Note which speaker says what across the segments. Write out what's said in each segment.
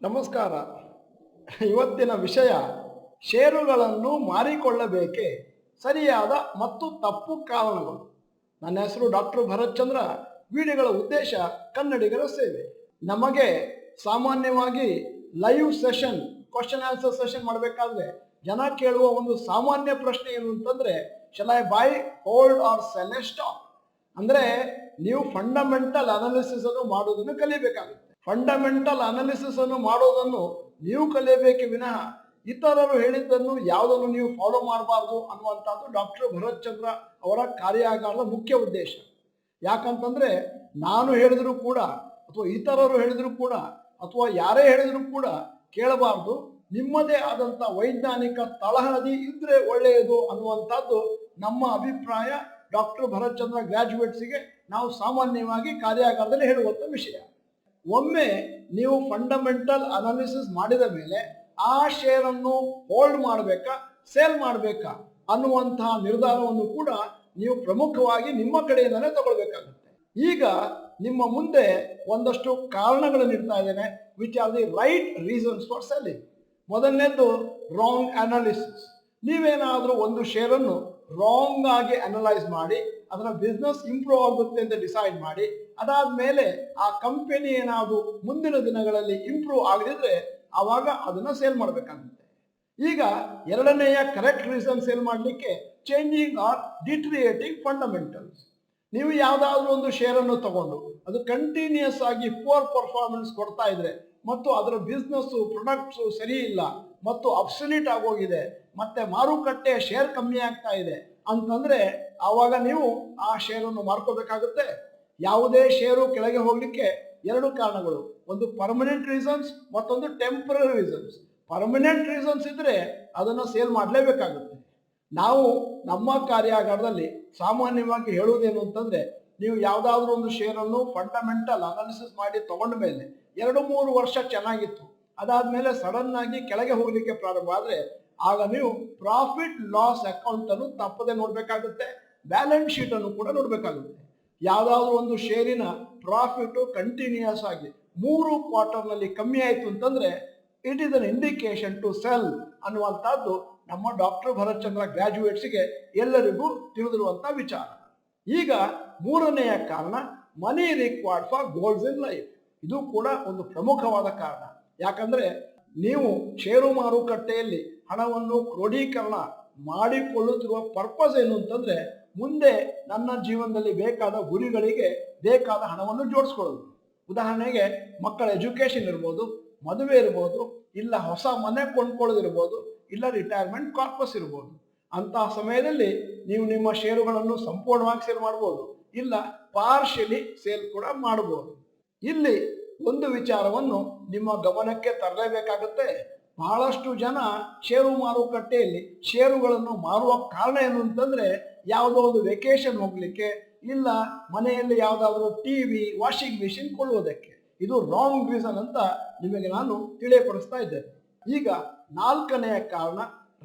Speaker 1: ನಮಸ್ಕಾರ. ಇವತ್ತಿನ ವಿಷಯ ಷೇರುಗಳನ್ನು ಮಾರಿಕೊಳ್ಳಬೇಕೆ, ಸರಿಯಾದ ಮತ್ತು ತಪ್ಪು ಕಾರಣಗಳು. ನನ್ನ ಹೆಸರು ಡಾಕ್ಟರ್ ಭರತ್ ಚಂದ್ರ. ವಿಡಿಯೋಗಳ ಉದ್ದೇಶ ಕನ್ನಡಿಗರ ಸೇವೆ. ನಮಗೆ ಸಾಮಾನ್ಯವಾಗಿ live session, question answer session ಮಾಡಬೇಕಾದ್ರೆ ಜನ ಕೇಳುವ ಒಂದು ಸಾಮಾನ್ಯ ಪ್ರಶ್ನೆ ಏನು ಅಂತಂದ್ರೆ, shall I buy, hold or sell a stock? ಅಂದ್ರೆ ನೀವು ಫಂಡಮೆಂಟಲ್ ಅನಾಲಿಸಿಸ್ ಅನ್ನು ಮಾಡೋದನ್ನು ಕಲಿಬೇಕಾಗುತ್ತೆ. ಫಂಡಮೆಂಟಲ್ ಅನಾಲಿಸಿಸ್ ಅನ್ನು ಮಾಡೋದನ್ನು ನೀವು ಕಲಿಯಬೇಕೆ ವಿನಃ ಇತರರು ಹೇಳಿದ್ದನ್ನು ಯಾವುದನ್ನು ನೀವು ಫಾಲೋ ಮಾಡಬಾರ್ದು ಅನ್ನುವಂಥದ್ದು ಡಾಕ್ಟರ್ ಭರತ್ ಚಂದ್ರ ಅವರ ಕಾರ್ಯಾಗಾರದ ಮುಖ್ಯ ಉದ್ದೇಶ. ಯಾಕಂತಂದ್ರೆ ನಾನು ಹೇಳಿದ್ರು ಕೂಡ, ಅಥವಾ ಇತರರು ಹೇಳಿದ್ರು ಕೂಡ, ಅಥವಾ ಯಾರೇ ಹೇಳಿದ್ರು ಕೂಡ ಕೇಳಬಾರ್ದು. ನಿಮ್ಮದೇ ಆದಂಥ ವೈಜ್ಞಾನಿಕ ತಳಹದಿ ಇದ್ರೆ ಒಳ್ಳೆಯದು ಅನ್ನುವಂಥದ್ದು ನಮ್ಮ ಅಭಿಪ್ರಾಯ. ಡಾಕ್ಟರ್ ಭರತ್ ಚಂದ್ರ ಗ್ರಾಜ್ಯುಯೇಟ್ಸ್ಗೆ ನಾವು ಸಾಮಾನ್ಯವಾಗಿ ಕಾರ್ಯಾಗಾರದಲ್ಲಿ ಹೇಳುವಂಥ ವಿಷಯ. ಒಮ್ಮೆ ನೀವು ಫಂಡಮೆಂಟಲ್ ಅನಾಲಿಸಿಸ್ ಮಾಡಿದ ಮೇಲೆ ಆ ಶೇರನ್ನು ಹೋಲ್ಡ್ ಮಾಡಬೇಕಾ, ಸೇಲ್ ಮಾಡಬೇಕಾ ಅನ್ನುವಂತಹ ನಿರ್ಧಾರವನ್ನು ಕೂಡ ನೀವು ಪ್ರಮುಖವಾಗಿ ನಿಮ್ಮ ಕಡೆಯಿಂದಲೇ ತಗೊಳ್ಬೇಕಾಗುತ್ತೆ. ಈಗ ನಿಮ್ಮ ಮುಂದೆ ಒಂದಷ್ಟು ಕಾರಣಗಳನ್ನು ಇಡ್ತಾ ಇದ್ದೇನೆ, which are the right reasons for selling. ಮೊದಲನೇದು ರಾಂಗ್ ಅನಾಲಿಸಿಸ್. ನೀವೇನಾದರೂ ಒಂದು ಶೇರನ್ನು ರಾಂಗ್ ಆಗಿ ಅನಲೈಸ್ ಮಾಡಿ ಅದರ ಬಿಸ್ನೆಸ್ ಇಂಪ್ರೂವ್ ಆಗುತ್ತೆ ಅಂತ ಡಿಸೈಡ್ ಮಾಡಿ, ಅದಾದ್ಮೇಲೆ ಆ ಕಂಪನಿ ಏನಾದರೂ ಮುಂದಿನ ದಿನಗಳಲ್ಲಿ ಇಂಪ್ರೂವ್ ಆಗದಿದ್ರೆ ಆವಾಗ ಅದನ್ನ ಸೇಲ್ ಮಾಡಬೇಕಾಗುತ್ತೆ. ಈಗ ಎರಡನೆಯ ಕರೆಕ್ಟ್ ರೀಸನ್ ಸೇಲ್ ಮಾಡಲಿಕ್ಕೆ ಚೇಂಜಿಂಗ್ ಆರ್ ಡಿಟ್ರಿಯೇಟಿಂಗ್ ಫಂಡಮೆಂಟಲ್ಸ್. ನೀವು ಯಾವುದಾದ್ರೂ ಒಂದು ಶೇರನ್ನು ತಗೊಂಡು ಅದು ಕಂಟಿನ್ಯೂಸ್ ಆಗಿ ಪುವರ್ ಪರ್ಫಾರ್ಮೆನ್ಸ್ ಕೊಡ್ತಾ ಇದ್ರೆ ಮತ್ತು ಅದರ ಬಿಸ್ನೆಸ್ಸು, ಪ್ರೊಡಕ್ಟ್ಸು ಸರಿ ಇಲ್ಲ ಮತ್ತು ಅಬ್ಸಲ್ಯೂಟ್ ಆಗೋಗಿದೆ, ಮತ್ತೆ ಮಾರುಕಟ್ಟೆಯ ಶೇರ್ ಕಮ್ಮಿ ಆಗ್ತಾ ಇದೆ ಅಂತಂದ್ರೆ ಆವಾಗ ನೀವು ಆ ಶೇರನ್ನು ಮಾರ್ಕೋಬೇಕಾಗುತ್ತೆ. ಯಾವುದೇ ಷೇರು ಕೆಳಗೆ ಹೋಗ್ಲಿಕ್ಕೆ ಎರಡು ಕಾರಣಗಳು, ಒಂದು ಪರ್ಮನೆಂಟ್ ರೀಸನ್ಸ್, ಮತ್ತೊಂದು ಟೆಂಪರರಿ ರೀಸನ್ಸ್. ಪರ್ಮನೆಂಟ್ ರೀಸನ್ಸ್ ಇದ್ರೆ ಅದನ್ನು ಸೇಲ್ ಮಾಡಲೇಬೇಕಾಗುತ್ತೆ. ನಾವು ನಮ್ಮ ಕಾರ್ಯಾಗಾರದಲ್ಲಿ ಸಾಮಾನ್ಯವಾಗಿ ಹೇಳುವುದೇನು ಅಂತಂದ್ರೆ, ನೀವು ಯಾವುದಾದ್ರೂ ಒಂದು ಶೇರನ್ನು ಫಂಡಮೆಂಟಲ್ ಅನಾಲಿಸಿಸ್ ಮಾಡಿ ತಗೊಂಡ ಮೇಲೆ 2-3 ವರ್ಷ ಚೆನ್ನಾಗಿತ್ತು, ಅದಾದ್ಮೇಲೆ ಸಡನ್ ಆಗಿ ಕೆಳಗೆ ಹೋಗ್ಲಿಕ್ಕೆ ಪ್ರಾರಂಭ ಆದ್ರೆ ಆಗ ನೀವು ಪ್ರಾಫಿಟ್ ಲಾಸ್ ಅಕೌಂಟ್ ಅನ್ನು ತಪ್ಪದೆ ನೋಡ್ಬೇಕಾಗುತ್ತೆ, ಬ್ಯಾಲೆನ್ಸ್ ಶೀಟ್ ಅನ್ನು ಕೂಡ ನೋಡ್ಬೇಕಾಗುತ್ತೆ. ಯಾವುದಾದ್ರೂ ಒಂದು ಶೇರಿನ ಪ್ರಾಫಿಟ್ ಕಂಟಿನ್ಯೂಸ್ ಆಗಿ 3 ಕ್ವಾರ್ಟರ್ನಲ್ಲಿ ಕಮ್ಮಿ ಆಯಿತು ಅಂತಂದ್ರೆ it is an indication to sell ಅನ್ನುವಂಥದ್ದು ನಮ್ಮ ಡಾಕ್ಟರ್ ಭರತ್ ಚಂದ್ರ ಗ್ರಾಜ್ಯುಯೇಟ್ಸ್ಗೆ ಎಲ್ಲರಿಗೂ ತಿಳಿದಿರುವಂಥ ವಿಚಾರ. ಈಗ ಮೂರನೆಯ ಕಾರಣ, money required for goals in life. ಇದು ಕೂಡ ಒಂದು ಪ್ರಮುಖವಾದ ಕಾರಣ. ಯಾಕಂದ್ರೆ ನೀವು ಷೇರು ಮಾರುಕಟ್ಟೆಯಲ್ಲಿ ಹಣವನ್ನು ಕ್ರೋಢೀಕರಣ ಮಾಡಿಕೊಳ್ಳುತ್ತಿರುವ ಪರ್ಪಸ್ ಏನು ಅಂತಂದ್ರೆ, ಮುಂದೆ ನನ್ನ ಜೀವನದಲ್ಲಿ ಬೇಕಾದ ಗುರಿಗಳಿಗೆ ಬೇಕಾದ ಹಣವನ್ನು ಜೋಡಿಸ್ಕೊಳ್ಳೋದು. ಉದಾಹರಣೆಗೆ ಮಕ್ಕಳ ಎಜುಕೇಶನ್ ಇರ್ಬೋದು, ಮದುವೆ ಇರ್ಬೋದು, ಇಲ್ಲ ಹೊಸ ಮನೆ ಕೊಂಡ್ಕೊಳ್ಳೋದಿರ್ಬೋದು, ಇಲ್ಲ ರಿಟೈರ್ಮೆಂಟ್ ಕಾರ್ಪಸ್ ಇರ್ಬೋದು. ಅಂತಹ ಸಮಯದಲ್ಲಿ ನೀವು ನಿಮ್ಮ ಷೇರುಗಳನ್ನು ಸಂಪೂರ್ಣವಾಗಿ ಸೇಲ್ ಮಾಡ್ಬೋದು, ಇಲ್ಲ ಪಾರ್ಷಿಯಲಿ ಸೇಲ್ ಕೂಡ ಮಾಡ್ಬೋದು. ಇಲ್ಲಿ ಒಂದು ವಿಚಾರವನ್ನು ನಿಮ್ಮ ಗಮನಕ್ಕೆ ತರಲೇಬೇಕಾಗುತ್ತೆ. ಬಹಳಷ್ಟು ಜನ ಷೇರು ಮಾರುಕಟ್ಟೆಯಲ್ಲಿ ಷೇರುಗಳನ್ನು ಮಾರುವ ಕಾರಣ ಏನು ಅಂತಂದ್ರೆ, ಯಾವುದೋ ಒಂದು ವೆಕೇಶನ್ ಹೋಗ್ಲಿಕ್ಕೆ, ಇಲ್ಲ ಮನೆಯಲ್ಲಿ ಯಾವುದಾದ್ರೂ ಟಿವಿ, ವಾಷಿಂಗ್ ಮಿಷಿನ್ ಕೊಳ್ಳುವುದಕ್ಕೆ. ಇದು ರಾಂಗ್ ರೀಸನ್ ಅಂತ ನಿಮಗೆ ನಾನು ತಿಳಿಯಪಡಿಸ್ತಾ ಇದ್ದೇನೆ. ಈಗ ನಾಲ್ಕನೆಯ ಕಾರಣ,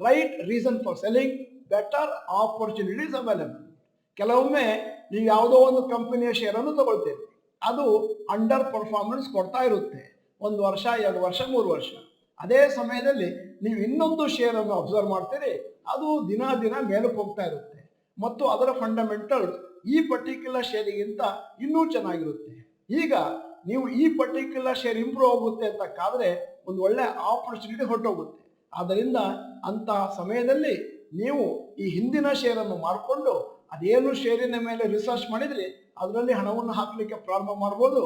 Speaker 1: right reason for selling, better opportunities available. ಕೆಲವೊಮ್ಮೆ ನೀವು ಯಾವುದೋ ಒಂದು ಕಂಪನಿಯ ಶೇರನ್ನು ತಗೊಳ್ತೇವೆ, ಅದು ಅಂಡರ್ ಪರ್ಫಾರ್ಮೆನ್ಸ್ ಕೊಡ್ತಾ ಇರುತ್ತೆ 1 ವರ್ಷ, 2 ವರ್ಷ, 3 ವರ್ಷ. ಅದೇ ಸಮಯದಲ್ಲಿ ನೀವು ಇನ್ನೊಂದು ಶೇರನ್ನು ಅಬ್ಸರ್ವ್ ಮಾಡ್ತೀರಿ, ಅದು ದಿನ ದಿನ ಮೇಲಕ್ಕೆ ಹೋಗ್ತಾ ಇರುತ್ತೆ ಮತ್ತು ಅದರ ಫಂಡಮೆಂಟಲ್ ಈ ಪರ್ಟಿಕ್ಯುಲರ್ ಶೇರಿಗಿಂತ ಇನ್ನೂ ಚೆನ್ನಾಗಿರುತ್ತೆ. ಈಗ ನೀವು ಈ ಪರ್ಟಿಕ್ಯುಲರ್ ಶೇರ್ ಇಂಪ್ರೂವ್ ಆಗುತ್ತೆ ಅಂತ ಕಾದ್ರೆ ಒಂದು ಒಳ್ಳೆ ಆಪರ್ಚುನಿಟಿ ಹೊರಟೋಗುತ್ತೆ. ಆದ್ದರಿಂದ ಅಂತಹ ಸಮಯದಲ್ಲಿ ನೀವು ಈ ಹಿಂದಿನ ಶೇರನ್ನು ಮಾಡಿಕೊಂಡು ಅದೇನು ಶೇರಿನ ಮೇಲೆ ರಿಸರ್ಚ್ ಮಾಡಿದ್ರಿ ಅದರಲ್ಲಿ ಹಣವನ್ನು ಹಾಕಲಿಕ್ಕೆ ಪ್ರಾರಂಭ ಮಾಡ್ಬೋದು.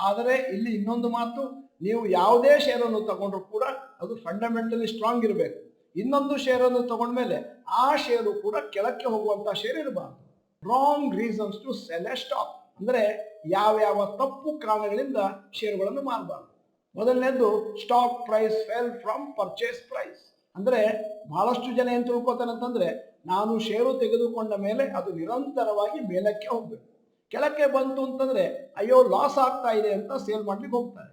Speaker 1: ಆದರೆ ಇಲ್ಲಿ ಇನ್ನೊಂದು ಮಾತು, ನೀವು ಯಾವುದೇ ಶೇರನ್ನು ತಗೊಂಡ್ರು ಕೂಡ ಅದು ಫಂಡಮೆಂಟಲಿ ಸ್ಟ್ರಾಂಗ್ ಇರಬೇಕು. ಇನ್ನೊಂದು ಶೇರನ್ನು ತಗೊಂಡ್ಮೇಲೆ ಆ ಶೇರು ಕೂಡ ಕೆಳಕ್ಕೆ ಹೋಗುವಂತ ಶೇರ್ ಇರಬಾರ್ದು. Wrong reasons to sell a stock ಅಂದ್ರೆ ಯಾವ ತಪ್ಪು ಕಾರಣಗಳಿಂದ ಶೇರುಗಳನ್ನು ಮಾರಬಾರ್ದು. ಮೊದಲನೇದು, stock price fell from purchase price. ಅಂದ್ರೆ ಬಹಳಷ್ಟು ಜನ ಏನ್ ತಿಳ್ಕೊತಾನೆ ಅಂತಂದ್ರೆ, ನಾನು ಷೇರು ತೆಗೆದುಕೊಂಡ ಮೇಲೆ ಅದು ನಿರಂತರವಾಗಿ ಮೇಲಕ್ಕೆ ಹೋಗ್ಬೇಕು, ಕೆಳಕ್ಕೆ ಬಂತು ಅಂತಂದ್ರೆ ಅಯ್ಯೋ ಲಾಸ್ ಆಗ್ತಾ ಇದೆ ಅಂತ ಸೇಲ್ ಮಾಡ್ಲಿಕ್ಕೆ ಹೋಗ್ತಾರೆ.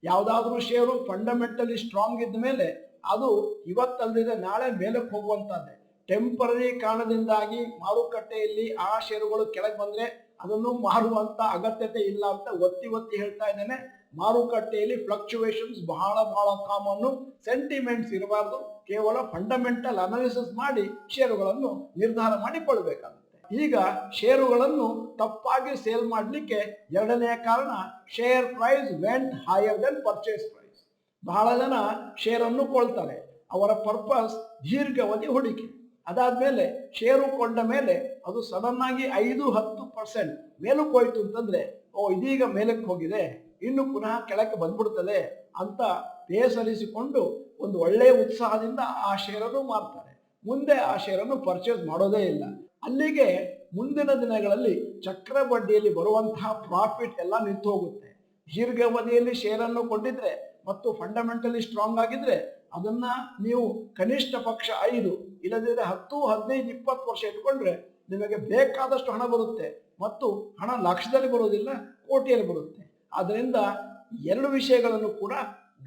Speaker 1: ಯಾವುದಾದ್ರೂ ಶೇರು ಫಂಡಮೆಂಟಲಿ ಸ್ಟ್ರಾಂಗ್ ಇದ್ದ ಮೇಲೆ ಅದು ಇವತ್ತಲ್ಲದೆ ನಾಳೆ ಮೇಲಕ್ಕೆ ಹೋಗುವಂತದ್ದೇ. ಟೆಂಪರರಿ ಕಾರಣದಿಂದಾಗಿ ಮಾರುಕಟ್ಟೆಯಲ್ಲಿ ಆ ಷೇರುಗಳು ಕೆಳಗೆ ಬಂದ್ರೆ ಅದನ್ನು ಮಾರುವಂತ ಅಗತ್ಯತೆ ಇಲ್ಲ ಅಂತ ಒತ್ತಿ ಒತ್ತಿ ಹೇಳ್ತಾ ಇದ್ದೇನೆ. ಮಾರುಕಟ್ಟೆಯಲ್ಲಿ ಫ್ಲಕ್ಚುವೇಷನ್ಸ್ ಬಹಳ ಬಹಳ ಕಾಮನ್ನು. ಸೆಂಟಿಮೆಂಟ್ಸ್ ಇರಬಾರ್ದು. ಕೇವಲ ಫಂಡಮೆಂಟಲ್ ಅನಾಲಿಸಿಸ್ ಮಾಡಿ ಷೇರುಗಳನ್ನು ನಿರ್ಧಾರ ಮಾಡಿಕೊಳ್ಬೇಕಾಗುತ್ತೆ. ಈಗ ಷೇರುಗಳನ್ನು ತಪ್ಪಾಗಿ ಸೇಲ್ ಮಾಡಲಿಕ್ಕೆ ಎರಡನೆಯ ಕಾರಣ, share price went higher then purchase price. ಬಹಳ ಜನ ಶೇರನ್ನು ಕೊಳ್ತಾರೆ. ಅವರ ಪರ್ಪಸ್ ದೀರ್ಘಾವಧಿ ಹೂಡಿಕೆ. ಅದಾದ್ಮೇಲೆ ಷೇರು ಕೊಂಡ ಮೇಲೆ ಅದು ಸಡನ್ ಆಗಿ 5-10% ಮೇಲಕ್ಕೆ ಹೋಯ್ತು ಅಂತಂದ್ರೆ, ಇದೀಗ ಮೇಲಕ್ಕೆ ಹೋಗಿದೆ, ಇನ್ನು ಪುನಃ ಕೆಳಕ್ಕೆ ಬಂದ್ಬಿಡ್ತದೆ ಅಂತ ಬೇಸರಿಸಿಕೊಂಡು ಒಂದು ಒಳ್ಳೆಯ ಉತ್ಸಾಹದಿಂದ ಆ ಶೇರನ್ನು ಮಾರ್ತಾರೆ. ಮುಂದೆ ಆ ಶೇರನ್ನು ಪರ್ಚೇಸ್ ಮಾಡೋದೇ ಇಲ್ಲ. ಅಲ್ಲಿಗೆ ಮುಂದಿನ ದಿನಗಳಲ್ಲಿ ಚಕ್ರಬಡ್ಡಿಯಲ್ಲಿ ಬರುವಂತಹ ಪ್ರಾಫಿಟ್ ಎಲ್ಲ ನಿಂತು ಹೋಗುತ್ತೆ. ದೀರ್ಘಾವಧಿಯಲ್ಲಿ ಶೇರನ್ನು ಕೊಂಡಿದ್ರೆ ಮತ್ತು ಫಂಡಮೆಂಟಲಿ ಸ್ಟ್ರಾಂಗ್ ಆಗಿದ್ರೆ ಅದನ್ನ ನೀವು ಕನಿಷ್ಠ ಪಕ್ಷ 5, ಇಲ್ಲದಿದ್ರೆ 10, 15, 20 ವರ್ಷ ಇಟ್ಕೊಂಡ್ರೆ ನಿಮಗೆ ಬೇಕಾದಷ್ಟು ಹಣ ಬರುತ್ತೆ. ಮತ್ತು ಹಣ ಲಕ್ಷದಲ್ಲಿ ಬರೋದಿಲ್ಲ, ಕೋಟಿಯಲ್ಲಿ ಬರುತ್ತೆ. ಆದ್ದರಿಂದ ಎರಡು ವಿಷಯಗಳನ್ನು ಕೂಡ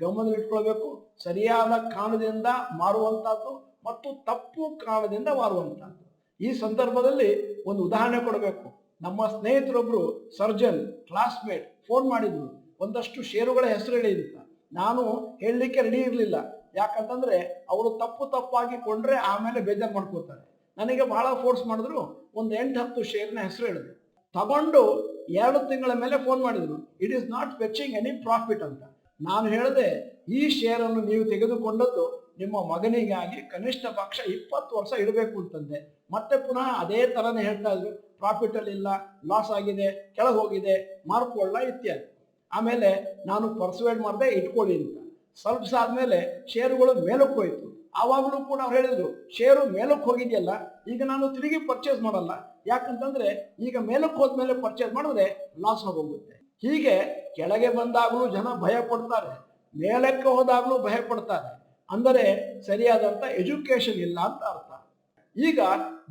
Speaker 1: ಗಮನದಲ್ಲಿಟ್ಕೊಳ್ಬೇಕು. ಸರಿಯಾದ ಕಾರಣದಿಂದ ಮಾರುವಂತಹದ್ದು ಮತ್ತು ತಪ್ಪು ಕಾರಣದಿಂದ ಮಾರುವಂತಹದ್ದು. ಈ ಸಂದರ್ಭದಲ್ಲಿ ಒಂದು ಉದಾಹರಣೆ ಕೊಡಬೇಕು. ನಮ್ಮ ಸ್ನೇಹಿತರೊಬ್ರು ಸರ್ಜನ್ ಕ್ಲಾಸ್ಮೇಟ್ ಫೋನ್ ಮಾಡಿದ್ರು, ಒಂದಷ್ಟು ಷೇರುಗಳ ಹೆಸರು ಹೇಳಿ ಅಂತ. ನಾನು ಹೇಳಲಿಕ್ಕೆ ರೆಡಿ ಇರಲಿಲ್ಲ. ಯಾಕಂತಂದ್ರೆ ಅವರು ತಪ್ಪಾಗಿ ಕೊಂಡ್ರೆ ಆಮೇಲೆ ಬೇಜಾರು ಮಾಡ್ಕೋತಾರೆ. ನನಗೆ ಬಹಳ ಫೋರ್ಸ್ ಮಾಡಿದ್ರು. ಒಂದು 8-10 ಶೇರ್ನ ಹೆಸರು ಹೇಳಿದ್ರು. ತಗೊಂಡು 2 ತಿಂಗಳ ಮೇಲೆ ಫೋನ್ ಮಾಡಿದ್ರು, it is not fetching any profit ಅಂತ. ನಾನು ಹೇಳಿದೆ, ಈ ಶೇರನ್ನು ನೀವು ತೆಗೆದುಕೊಂಡದ್ದು ನಿಮ್ಮ ಮಗನಿಗಾಗಿ ಕನಿಷ್ಠ ಪಕ್ಷ 20 ವರ್ಷ ಇಡಬೇಕು ಅಂತಂದೆ. ಮತ್ತೆ ಪುನಃ ಅದೇ ತರನೇ ಹೇಳ್ತಾ ಇದ್ರು, ಪ್ರಾಫಿಟ್ ಅಲ್ಲಿ ಇಲ್ಲ, ಲಾಸ್ ಆಗಿದೆ, ಕೆಳಗೆ ಹೋಗಿದೆ, ಮಾರ್ಕೊಳ್ಳ ಇತ್ಯಾದಿ. ಆಮೇಲೆ ನಾನು ಪರ್ಸುವೇಡ್ ಮಾಡಿದೆ, ಇಟ್ಕೊಳ್ಳಿ ಅಂತ. ಸ್ವಲ್ಪ ದಿವಸ ಆದ್ಮೇಲೆ ಷೇರುಗಳು ಮೇಲಕ್ಕೆ ಹೋಯ್ತು. ಆವಾಗಲೂ ಕೂಡ ಅವ್ರು ಹೇಳಿದ್ರು, ಷೇರು ಮೇಲಕ್ಕೆ ಹೋಗಿದೆಯಲ್ಲ, ಈಗ ನಾನು ತಿರುಗಿ ಪರ್ಚೇಸ್ ಮಾಡಲ್ಲ. ಯಾಕಂತಂದ್ರೆ ಈಗ ಮೇಲಕ್ಕೆ ಹೋದ್ಮೇಲೆ ಪರ್ಚೇಸ್ ಮಾಡಿದ್ರೆ ಲಾಸ್ ಹೋಗುತ್ತೆ. ಹೀಗೆ ಕೆಳಗೆ ಬಂದಾಗಲೂ ಜನ ಭಯ ಪಡ್ತಾರೆ, ಮೇಲಕ್ಕೆ ಹೋದಾಗಲೂ ಭಯ ಪಡ್ತಾರೆ. ಅಂದರೆ ಸರಿಯಾದಂತ ಎಜುಕೇಶನ್ ಇಲ್ಲ ಅಂತ ಅರ್ಥ. ಈಗ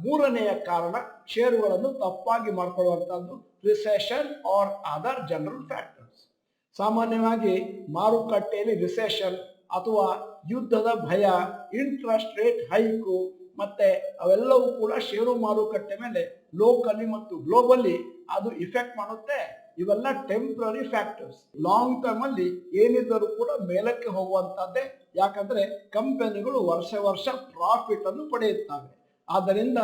Speaker 1: ಮೂರನೆಯ ಕಾರಣ ಷೇರುಗಳನ್ನು ತಪ್ಪಾಗಿ ಮಾಡ್ಕೊಳ್ಳುವಂತದ್ದು, recession or other general factors. ಸಾಮಾನ್ಯವಾಗಿ ಮಾರುಕಟ್ಟೆಯಲ್ಲಿ ರಿಸೆಷನ್ ಅಥವಾ ಯುದ್ಧದ ಭಯ, ಇಂಟ್ರೆಸ್ಟ್ ರೇಟ್ ಹೈಕು ಮತ್ತೆ ಅವೆಲ್ಲವೂ ಕೂಡ ಷೇರು ಮಾರುಕಟ್ಟೆ ಮೇಲೆ ಲೋಕಲಿ ಮತ್ತು ಗ್ಲೋಬಲಿ ಅದು ಇಫೆಕ್ಟ್ ಮಾಡುತ್ತೆ. ಇವೆಲ್ಲ ಟೆಂಪ್ರರಿ ಫ್ಯಾಕ್ಟರ್ಸ್. ಲಾಂಗ್ ಟರ್ಮ್ ಅಲ್ಲಿ ಏನಿದ್ದರೂ ಕೂಡ ಮೇಲಕ್ಕೆ ಹೋಗುವಂತದ್ದೇ. ಯಾಕಂದ್ರೆ ಕಂಪನಿಗಳು ವರ್ಷ ಪ್ರಾಫಿಟ್ ಅನ್ನು ಪಡೆಯುತ್ತವೆ. ಆದ್ದರಿಂದ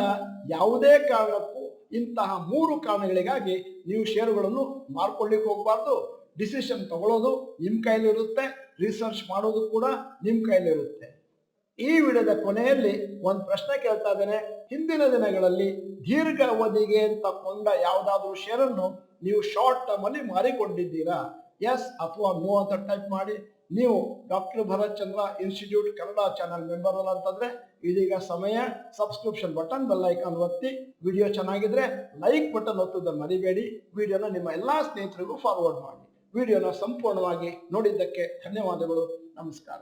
Speaker 1: ಯಾವುದೇ ಕಾರಣಕ್ಕೂ ಇಂತಹ 3 ಕಾರಣಗಳಿಗಾಗಿ ನೀವು ಷೇರುಗಳನ್ನು ಮಾರ್ಕೊಳ್ಳಿಕ್ಕೆ ಹೋಗಬಾರ್ದು. ಡಿಸಿಷನ್ ತಗೊಳ್ಳೋದು ನಿಮ್ಮ ಕೈಲಿರುತ್ತೆ, ರಿಸರ್ಚ್ ಮಾಡೋದು ಕೂಡ ನಿಮ್ಮ ಕೈಲಿರುತ್ತೆ. ಈ ವಿಡಿಯೋದ ಕೊನೆಯಲ್ಲಿ ಒಂದು ಪ್ರಶ್ನೆ ಕೇಳ್ತಾ ಇದ್ದೇನೆ. ಹಿಂದಿನ ದಿನಗಳಲ್ಲಿ ದೀರ್ಘಾವಧಿಗೆ ಅಂತ ಕೊಂಡ ಯಾವುದಾದ್ರೂ ಶೇರನ್ನು ನೀವು ಶಾರ್ಟ್ ಟರ್ಮ್ ಅಲ್ಲಿ ಮಾರಿಕೊಂಡಿದ್ದೀರಾ? ಎಸ್ ಅಥವಾ ನೋ ಅಂತ ಟೈಪ್ ಮಾಡಿ. ನೀವು ಡಾಕ್ಟರ್ ಭರತ್ ಚಂದ್ರ ಇನ್ಸ್ಟಿಟ್ಯೂಟ್ ಕನ್ನಡ ಚಾನಲ್ ಮೆಂಬರ್ ಅಲ್ಲ ಅಂತಂದ್ರೆ ಇದೀಗ ಸಮಯ. ಸಬ್ಸ್ಕ್ರಿಪ್ಷನ್ ಬಟನ್, ಬೆಲ್ ಐಕಾನ್ ಒತ್ತಿ. ವಿಡಿಯೋ ಚೆನ್ನಾಗಿದ್ರೆ ಲೈಕ್ ಬಟನ್ ಒತ್ತುವುದನ್ನು ಮರಿಬೇಡಿ. ವಿಡಿಯೋನ ನಿಮ್ಮ ಎಲ್ಲಾ ಸ್ನೇಹಿತರಿಗೂ ಫಾರ್ವರ್ಡ್ ಮಾಡಿ. ವಿಡಿಯೋನ ಸಂಪೂರ್ಣವಾಗಿ ನೋಡಿದ್ದಕ್ಕೆ ಧನ್ಯವಾದಗಳು. ನಮಸ್ಕಾರ.